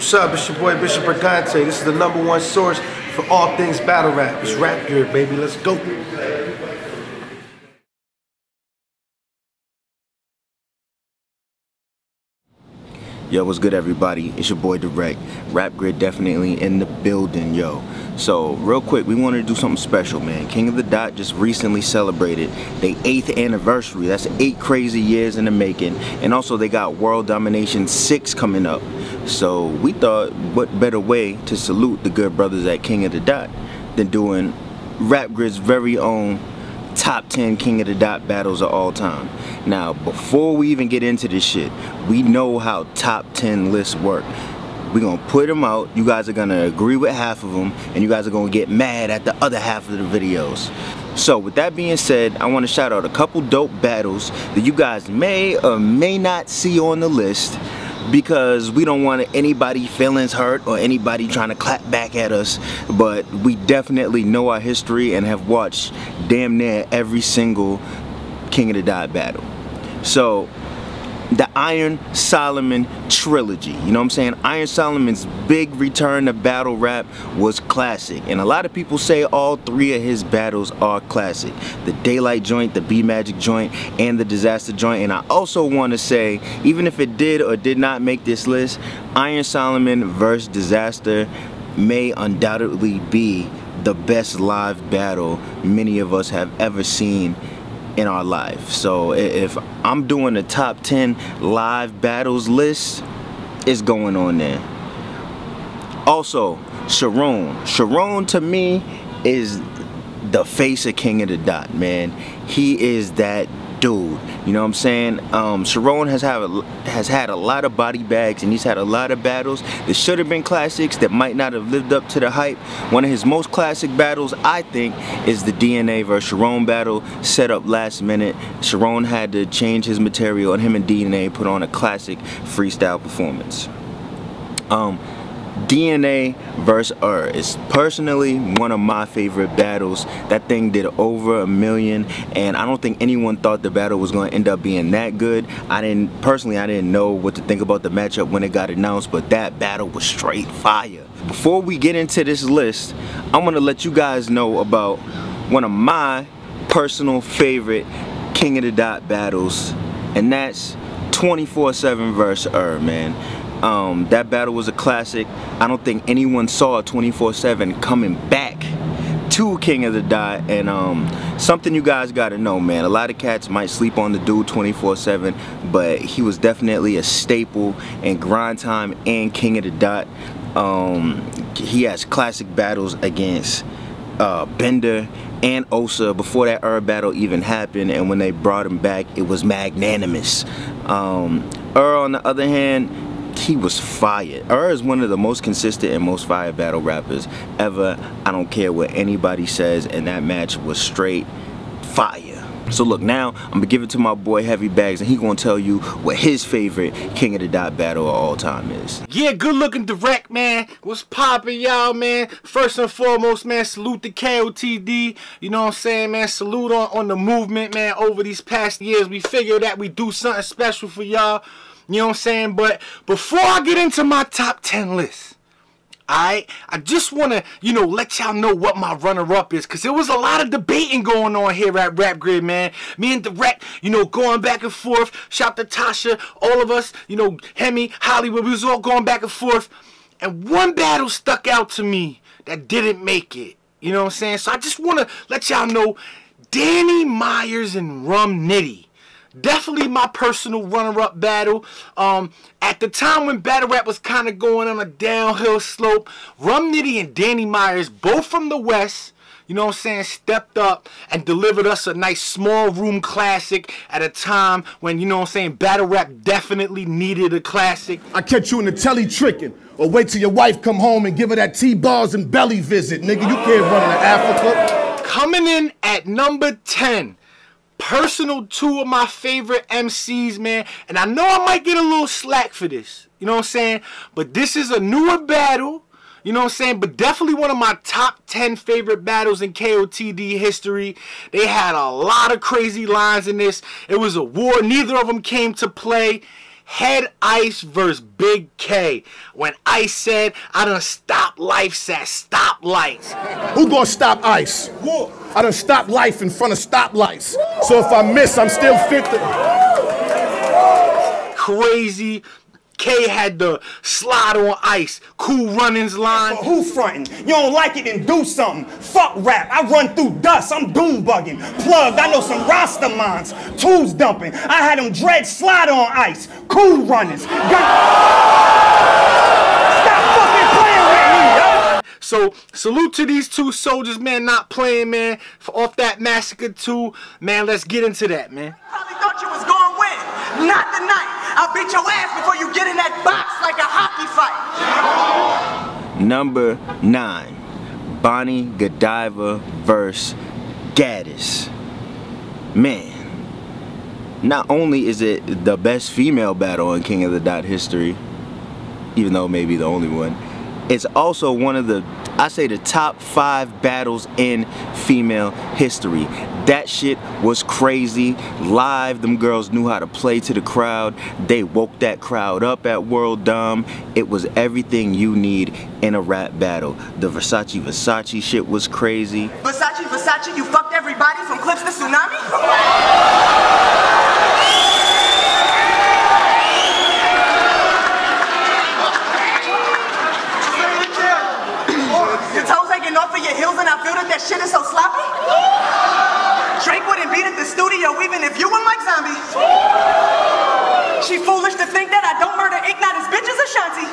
What's up? It's your boy Bishop Brigante. This is the #1 source for all things battle rap. It's Rap Gear, baby. Let's go. Yo, what's good, everybody? It's your boy Drect. Rap Grid definitely in the building, yo. So, real quick, we wanted to do something special, man. King of the Dot just recently celebrated their 8th anniversary. That's 8 crazy years in the making. And also, they got World Domination 6 coming up. So, we thought, what better way to salute the good brothers at King of the Dot than doing Rap Grid's very own top 10 King of the Dot battles of all time. Now, before we even get into this shit, we know how top 10 lists work. We're gonna put them out, you guys are gonna agree with half of them, and you guys are gonna get mad at the other half of the videos. So with that being said, I want to shout out a couple dope battles that you guys may or may not see on the list, because we don't want anybody feelings hurt or anybody trying to clap back at us, but we definitely know our history and have watched damn near every single King of the Dot battle. So the Iron Solomon trilogy, you know what I'm saying? Iron Solomon's big return to battle rap was classic, and a lot of people say all 3 of his battles are classic: the Daylight joint, the B Magic joint, and the Disaster joint. And I also want to say, even if it did or did not make this list, Iron Solomon vs. Disaster may undoubtedly be the best live battle many of us have ever seen in our life. So if I'm doing the top 10 live battles list, it's going on there. Also, Sharon to me is the face of King of the Dot, man. He is that dude, you know what I'm saying? Sharon has had a lot of body bags, and he's had a lot of battles that should have been classics that might not have lived up to the hype. One of his most classic battles, I think, is the DNA vs. Sharon battle, set up last minute. Sharon had to change his material, and him and DNA put on a classic freestyle performance. DNA vs. is personally one of my favorite battles. That thing did over 1 million, and I don't think anyone thought the battle was going to end up being that good. I didn't know what to think about the matchup when it got announced, but that battle was straight fire. Before we get into this list, I'm going to let you guys know about one of my personal favorite King of the Dot battles, and that's 24/7 vs. man. That battle was a classic. I don't think anyone saw 24/7 coming back to King of the Dot, and something you guys gotta know, man. A lot of cats might sleep on the dude 24/7, but he was definitely a staple in Grind Time and King of the Dot. He has classic battles against Bender and Osa before that battle even happened, and when they brought him back, it was magnanimous. On the other hand, he was fired. Is one of the most consistent and most fired battle rappers ever. I don't care what anybody says, and that match was straight fire. So look, now I'm gonna give it to my boy Heavy Bagz, and he gonna tell you what his favorite King of the Dot battle of all time is. Yeah, good looking Drect, man. What's poppin', y'all, man? First and foremost, man, salute the KOTD. You know what I'm saying, man? Salute on the movement, man. Over these past years, we figured that we do something special for y'all. You know what I'm saying? But before I get into my top 10 list, I just want to, let y'all know what my runner-up is, because there was a lot of debating going on here at Rap Grid, man. Me and Drect, going back and forth. Shout to Tasha, all of us, Hemi, Hollywood, we was all going back and forth. And one battle stuck out to me that didn't make it. You know what I'm saying? So I just want to let y'all know, Danny Myers and Rum Nitty. Definitely my personal runner-up battle. At the time when battle rap was kind of going on a downhill slope, Rum Nitty and Danny Myers, both from the West, you know what I'm saying, stepped up and delivered us a nice small room classic at a time when, you know what I'm saying, battle rap definitely needed a classic. I catch you in the telly tricking, or wait till your wife come home and give her that T-bars and belly visit, nigga. You can't run to Africa. Coming in at number 10. Personal 2 of my favorite MCs, man, and I know I might get a little slack for this, you know what I'm saying, but this is a newer battle, you know what I'm saying, but definitely one of my top 10 favorite battles in KOTD history. They had a lot of crazy lines in this. It was a war, neither of them came to play. Head Ice versus Big K. When Ice said, I done stopped life at stoplights. Who gonna stop Ice? I done stopped life in front of stoplights. So if I miss, I'm still fit to... Crazy. K had the slide on Ice. Cool Runnings line. But who frontin'? You don't like it, then do something. Fuck rap. I run through dust. I'm doom bugging. Plugged. I know some Rasta mines. Tools dumping. I had them dread slide on Ice. Cool Runnings. Stop fucking playing with me, yo. So salute to these two soldiers, man, not playing, man, for off that Massacre 2. Man, let's get into that, man. Probably thought you was gonna win. Not tonight. I'll beat your ass before you get in that box like a hockey fight. Number 9, Bonnie Godiva vs. Gaddis. Man, not only is it the best female battle in King of the Dot history, even though maybe the only one, it's also one of the, I say, the top 5 battles in female history. That shit was crazy. Live, them girls knew how to play to the crowd. They woke that crowd up at World Dom. It was everything you need in a rap battle. The Versace shit was crazy. Versace, you fucked everybody from Clips to Tsunami? Off of your heels and I feel that shit is so sloppy. Drake wouldn't beat at the studio even if you were Mike Zombie. She foolish to think that I don't murder Ignatius bitches Ashanti.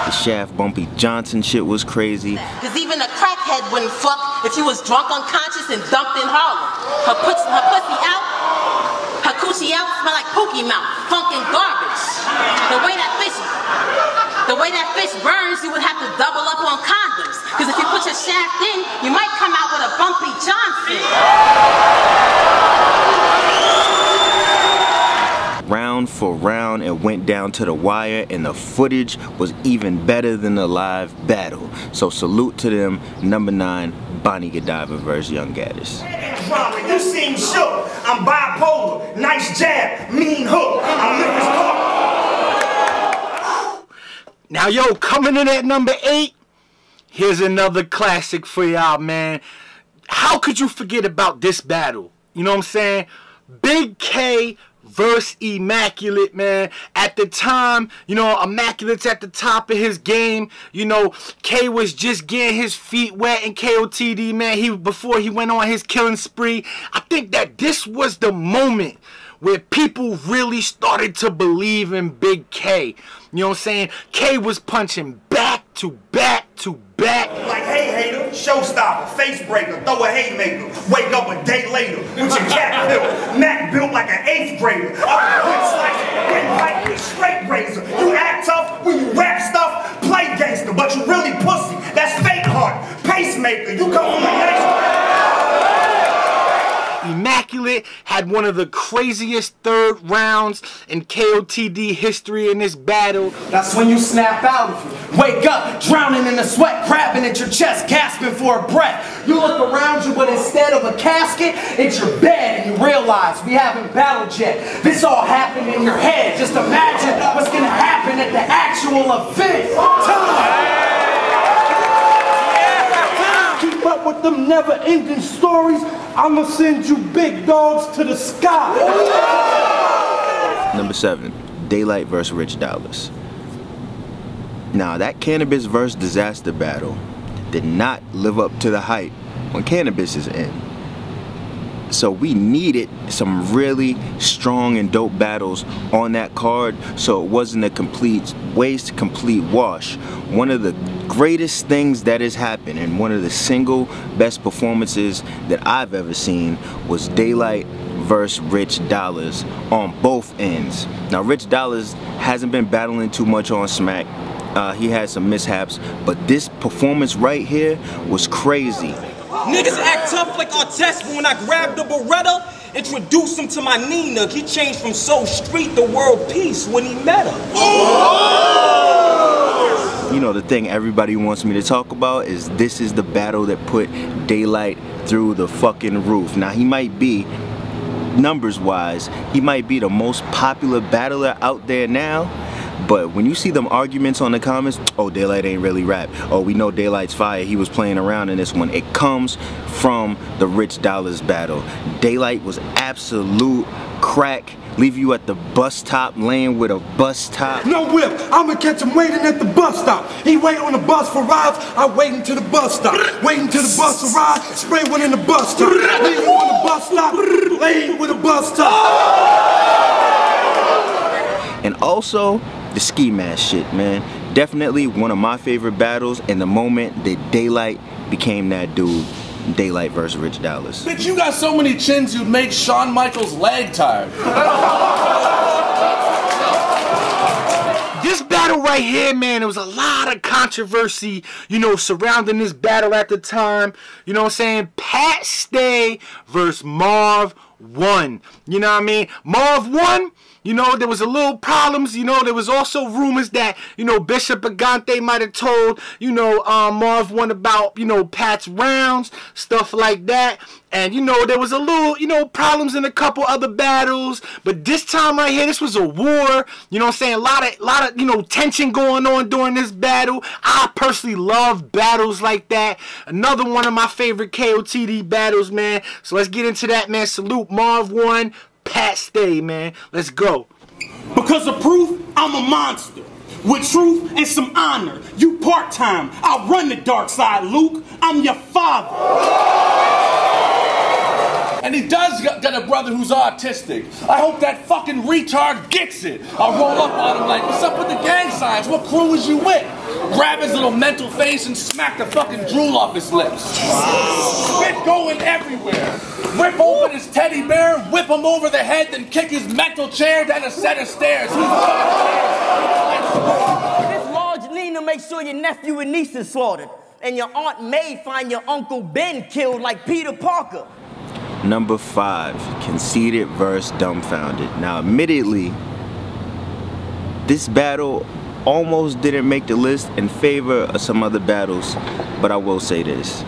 The Shaft Bumpy Johnson shit was crazy. Cause even a crackhead wouldn't fuck if she was drunk, unconscious, and dumped in Harlem. Her pussy out, her coochie out, smell like pookie mouth, funkin' garbage. The way that fish burns, you would have to double up on condoms. Because if you put your shaft in, you might come out with a Bumpy Johnson. Round for round, it went down to the wire, and the footage was even better than the live battle. So salute to them. Number 9, Bonnie Godiva vs. Young Gaddis. Drama, you seem shook. I'm bipolar. Nice jab, mean hook. I'm Memphis Park. Now, yo, coming in at number 8, here's another classic for y'all, man. How could you forget about this battle? You know what I'm saying? Big K versus Immaculate, man. At the time, you know, Immaculate's at the top of his game. You know, K was just getting his feet wet in KOTD, man. Before he went on his killing spree. I think that this was the moment where people really started to believe in Big K. You know what I'm saying? K was punching back to back to back. Like, hey hater, showstopper, face breaker, throw a haymaker, wake up a day later with your cat built, Mac built like an 8th grader. Like a straight razor. You act tough when you rap stuff, play gangster, but you really pussy. That's fake heart, pacemaker. You come from a nice. Immaculate had one of the craziest 3rd rounds in KOTD history in this battle. That's when you snap out of it. Wake up, drowning in the sweat, grabbing at your chest, gasping for a breath. You look around you, but instead of a casket, it's your bed, and you realize we haven't battled yet. This all happened in your head. Just imagine what's gonna happen at the actual event. Keep up with them never-ending stories. I'ma send you big dogs to the sky. Number 7, Daylight vs. Rich Dollars. Now, that Cannabis vs. Disaster battle did not live up to the hype when Cannabis' end. So we needed some really strong and dope battles on that card, so it wasn't a complete waste, complete wash. One of the greatest things that has happened and one of the single best performances that I've ever seen was Daylight versus Rich Dollars on both ends. Now, Rich Dollars hasn't been battling too much on Smack. He had some mishaps, but this performance right here was crazy. Niggas act tough like Cortez, but when I grabbed the Beretta, introduced him to my Nina, he changed from so street to world peace when he met her. You know, the thing everybody wants me to talk about is this is the battle that put Daylight through the fucking roof. Now, he might be numbers wise, he might be the most popular battler out there now. But when you see them arguments on the comments, oh, Daylight ain't really rap. Oh, we know Daylight's fire. He was playing around in this one. It comes from the Rich Dollars battle. Daylight was absolute crack. Leave you at the bus stop, laying with a bus top. No whip, I'ma catch him waiting at the bus stop. He wait on the bus for rides, I wait until the bus stop. Waiting till the bus arrives, spray one in the bus stop. Leave you on the bus stop, laying with a bus stop. And also, the ski mask shit, man. Definitely one of my favorite battles in the moment that Daylight became that dude. Daylight versus Rich Dollars. Bitch, you got so many chins you'd make Shawn Michaels' leg tired. This battle right here, man, there was a lot of controversy, you know, surrounding this battle at the time. You know what I'm saying? Pat Stay versus Marv won. You know what I mean? Marv won. You know, there was a little problems. You know, there was also rumors that, you know, Bishop Agante might have told, you know, Marv won about, you know, Pat's rounds, stuff like that. And, you know, there was a little, you know, problems in a couple other battles. But this time right here, this was a war. You know what I'm saying? A lot of, you know, tension going on during this battle. I personally love battles like that. Another one of my favorite KOTD battles, man. So let's get into that, man. Salute Marv won. Pat Stay, man. Let's go. Because of proof, I'm a monster. With truth and some honor. You part-time. I'll run the dark side, Luke. I'm your father. And he does got a brother who's autistic. I hope that fucking retard gets it. I'll roll up on him like, what's up with the gang signs? What crew was you with? Grab his little mental face and smack the fucking drool off his lips. Spit going everywhere. Rip open his teddy bear, whip him over the head, then kick his mental chair down a set of stairs. This large lean to make sure your nephew and niece is slaughtered. And your Aunt May find your Uncle Ben killed like Peter Parker. Number 5, Conceited versus Dumbfounded. Now, admittedly, this battle almost didn't make the list in favor of some other battles, but I will say this.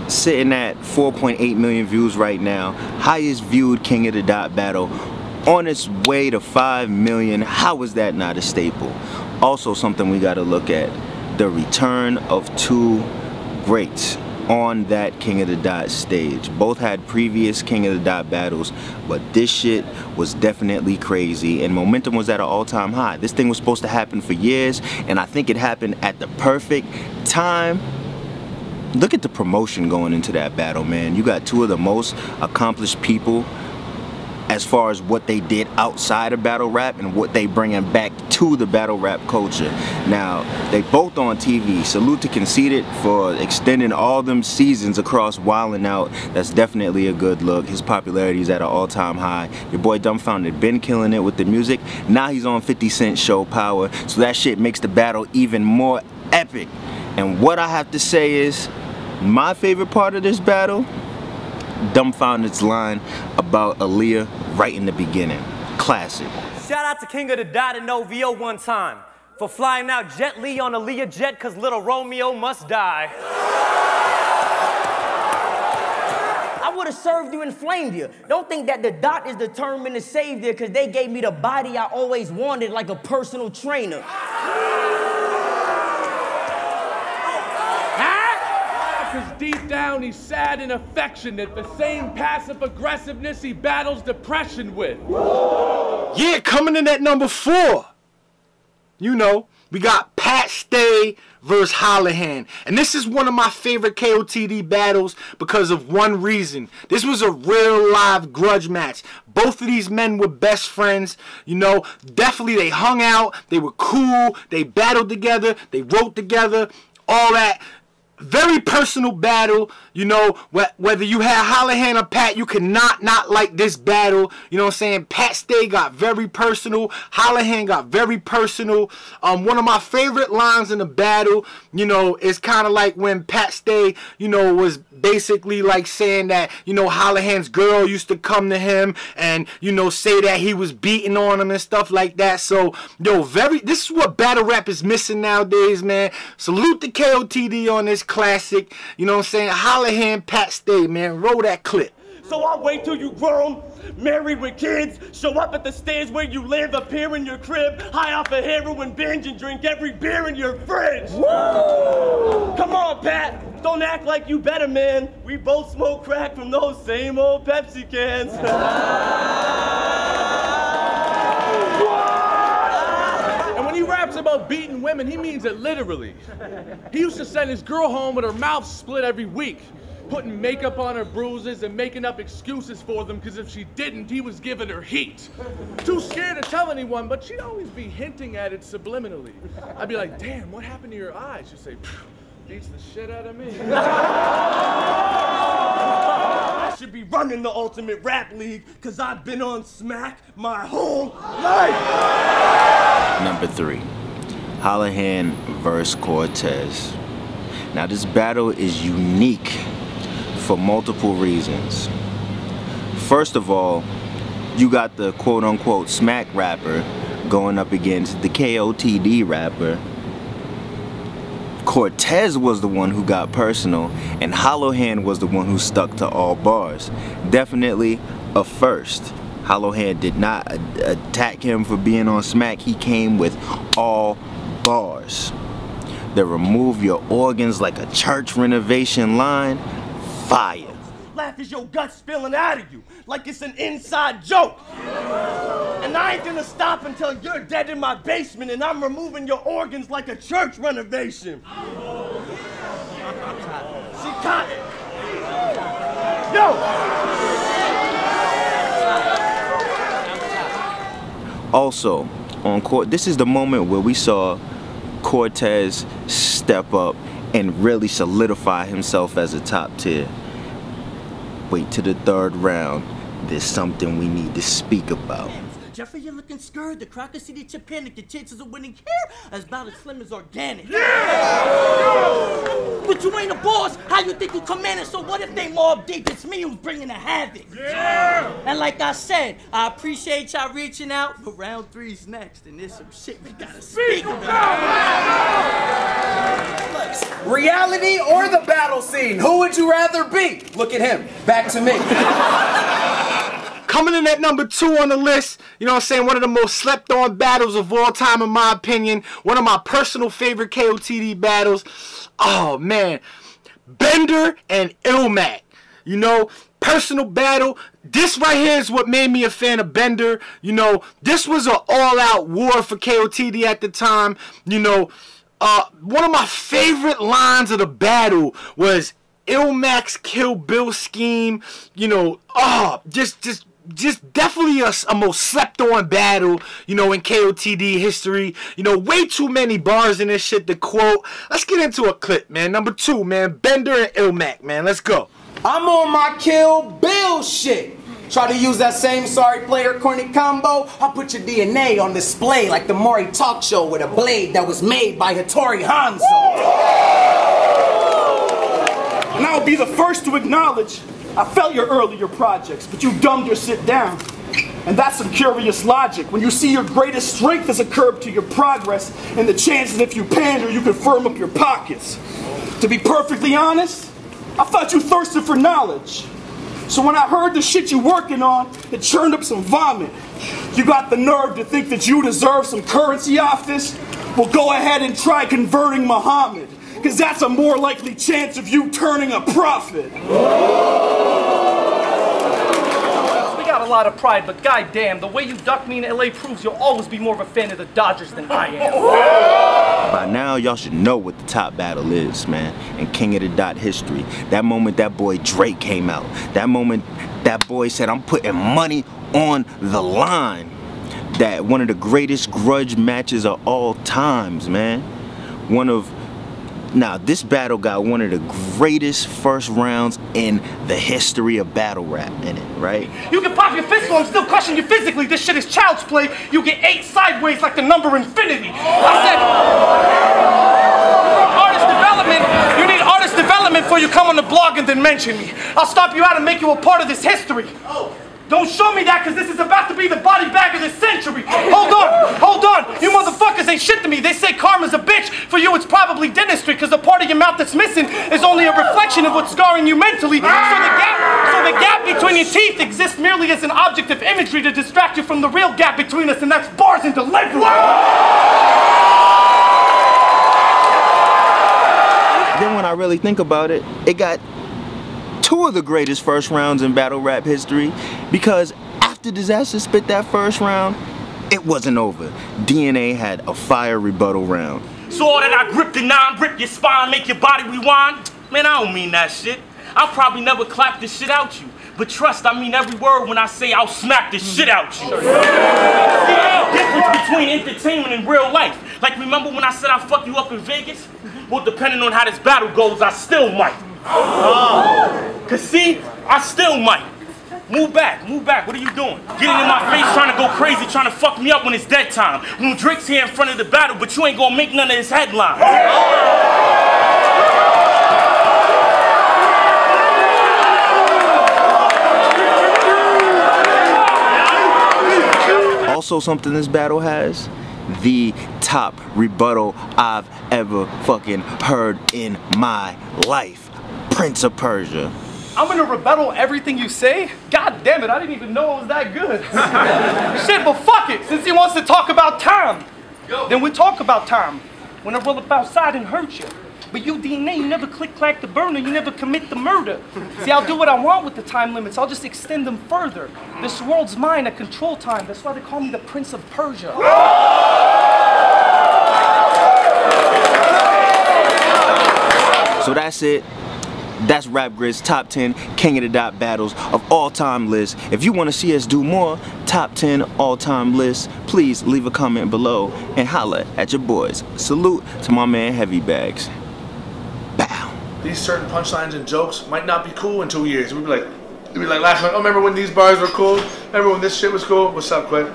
Sitting at 4.8 million views right now, highest viewed King of the Dot battle, on its way to 5 million. How is that not a staple? Also something we gotta look at, the return of 2 greats on that King of the Dot stage. Both had previous King of the Dot battles, but this shit was definitely crazy and momentum was at an all-time high. This thing was supposed to happen for years, and I think it happened at the perfect time. Look at the promotion going into that battle, man. You got 2 of the most accomplished people as far as what they did outside of battle rap and what they bringing back to the battle rap culture. Now, they both on TV. Salute to Conceited for extending all them seasons across Wildin' Out. That's definitely a good look. His popularity is at an all-time high. Your boy Dumbfounded been killing it with the music. Now he's on 50 Cent Show Power, so that shit makes the battle even more epic. And what I have to say is, my favorite part of this battle, Dumbfounded's line about Aaliyah right in the beginning. Classic. Shout out to King of the Dot and OVO one time for flying out Jet Li on Aaliyah jet cause little Romeo must die. I would have served you and flamed you. Don't think that the Dot is determined to save you cause they gave me the body I always wanted like a personal trainer. Cause deep down he's sad and affectionate, the same passive aggressiveness he battles depression with. Yeah, coming in at number 4, you know, we got Pat Stay versus Holohan. And this is one of my favorite KOTD battles because of one reason. This was a real live grudge match. Both of these men were best friends, you know, definitely they hung out, they were cool, they battled together, they wrote together, all that. Very personal battle, you know, whether you had Holohan or Pat, you cannot not like this battle, you know what I'm saying? Pat Stay got very personal, Holohan got very personal. One of my favorite lines in the battle, you know, is kind of like when Pat Stay, you know, was basically like saying that, you know, Holohan's girl used to come to him and, you know, say that he was beating on him and stuff like that. So, yo, this is what battle rap is missing nowadays, man. Salute the KOTD on this classic, you know what I'm saying? Holohan, Pat Stay, man. Roll that clip. So I'll wait till you grown, married with kids, show up at the stairs where you live, appear in your crib, high off a heroin binge and drink every beer in your fridge. Woo! Come on, Pat. Don't act like you better, man. We both smoke crack from those same old Pepsi cans. And when he raps about beating women, he means it literally. He used to send his girl home with her mouth split every week, putting makeup on her bruises and making up excuses for them because if she didn't, he was giving her heat. Too scared to tell anyone, but she'd always be hinting at it subliminally. I'd be like, damn, what happened to your eyes? She'd say, beats the shit out of me. I should be running the Ultimate Rap League because I've been on smack my whole life. Number 3, Holohan vs. Cortez. Now this battle is unique for multiple reasons. First of all, you got the quote-unquote smack rapper going up against the KOTD rapper. Cortez was the one who got personal, and Holohan was the one who stuck to all bars. Definitely a first. Holohan did not attack him for being on smack. He came with all bars. The remove your organs like a church renovation line, fire. Laugh as your gut spilling out of you, like it's an inside joke. And I ain't gonna stop until you're dead in my basement and I'm removing your organs like a church renovation. She caught it. Yo! Also, on court, this is the moment where we saw Cortez step up and really solidify himself as a top tier. Wait till the 3rd round. There's something we need to speak about. Jeffrey, you're looking scared. The crackers see that you panic. Your chances of winning here is about as slim as organic. Yeah! But you ain't a boss. How you think you command it? So what if they mob deep? It's me who's bringing the havoc. Yeah! And like I said, I appreciate y'all reaching out, but round 3's next, and there's some shit we gotta speak about. Reality or the battle scene? Who would you rather be? Look at him. Back to me. Coming in at number 2 on the list, you know what I'm saying, one of the most slept on battles of all time in my opinion. One of my personal favorite KOTD battles. Oh man, Bender and LMac. You know, personal battle. This right here is what made me a fan of Bender. You know, this was an all-out war for KOTD at the time. You know, one of my favorite lines of the battle was LMac's Kill Bill scheme. You know, just definitely a most slept on battle, you know, in KOTD history. You know, way too many bars in this shit to quote. Let's get into a clip, man. Number 2, man, Bender and LMac, man. Let's go. I'm on my Kill Bill shit. Try to use that same sorry player corny combo, I'll put your DNA on display like the Maury talk show with a blade that was made by Hattori Hanzo. And I'll be the first to acknowledge I felt your earlier projects, but you dumbed your sit down. And that's some curious logic. When you see your greatest strength as a curb to your progress, and the chances if you pander, you can firm up your pockets. To be perfectly honest, I thought you thirsted for knowledge. So when I heard the shit you working on, it churned up some vomit. You got the nerve to think that you deserve some currency off this? Well, go ahead and try converting Muhammad, because that's a more likely chance of you turning a profit. We got a lot of pride, but goddamn, the way you duck me in LA proves you'll always be more of a fan of the Dodgers than I am. By now, y'all should know what the top battle is, man. In King of the Dot history. That moment that boy Drake came out. That moment that boy said, I'm putting money on the line. That one of the greatest grudge matches of all times, man. Now, this battle got one of the greatest first rounds in the history of battle rap in it, right? You can pop your fist while I'm still crushing you physically. This shit is child's play. You get 8 sideways like the number infinity. I said, you need artist development before you come on the blog and then mention me. I'll stop you out and make you a part of this history. Don't show me that, because this is about to be the body bag of the century. Hold on. You motherfuckers ain't shit to me. They say karma's a bitch. For you, it's probably dentistry, because the part of your mouth that's missing is only a reflection of what's scarring you mentally. So the gap between between your teeth exists merely as an object of imagery to distract you from the real gap between us, and that's bars and delivery. Then when I really think about it, it got two of the greatest first rounds in battle rap history, because after Disaster spit that first round, it wasn't over. DNA had a fire rebuttal round. So all that I grip the nine, rip your spine, make your body rewind? Man, I don't mean that shit. I'll probably never clap this shit out you. But trust, I mean every word when I say I'll smack the shit out you. See, there's a difference between entertainment and real life. Like, remember when I said I'd fuck you up in Vegas? Well, depending on how this battle goes, I still might. Cause see, I still might. Move back, what are you doing? Getting in my face trying to go crazy, trying to fuck me up when it's dead time. When Drake's here in front of the battle, but you ain't gonna make none of his headlines. Also something this battle has, the top rebuttal I've ever fucking heard in my life. Prince of Persia. I'm gonna rebuttal everything you say? God damn it, I didn't even know it was that good. Shit, but fuck it, since he wants to talk about time, then we talk about time. When I roll up outside and hurt you. But you DNA, you never click-clack the burner, you never commit the murder. See, I'll do what I want with the time limits, I'll just extend them further. This world's mine, I control time, that's why they call me the Prince of Persia. So that's it. That's Rap Grid's top 10 King of the Dot battles of all time list. If you want to see us do more top 10 all-time lists, please leave a comment below and holla at your boys. Salute to my man Heavy Bagz. Bow. These certain punchlines and jokes might not be cool in 2 years. We'd be like laughing like, oh, remember when these bars were cool? Remember when this shit was cool? What's up, Quinn?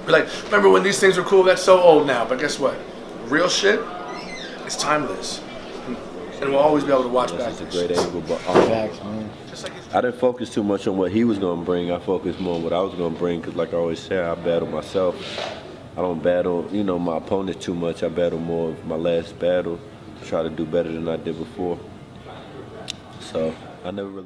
Be like, remember when these things were cool? That's so old now. But guess what? Real shit is timeless. And we'll always be able to watch back. That's a great angle, but facts, man. I didn't focus too much on what he was gonna bring. I focused more on what I was gonna bring, because like I always say, I battle myself. I don't battle, you know, my opponent too much. I battle more of my last battle, try to do better than I did before. So I never really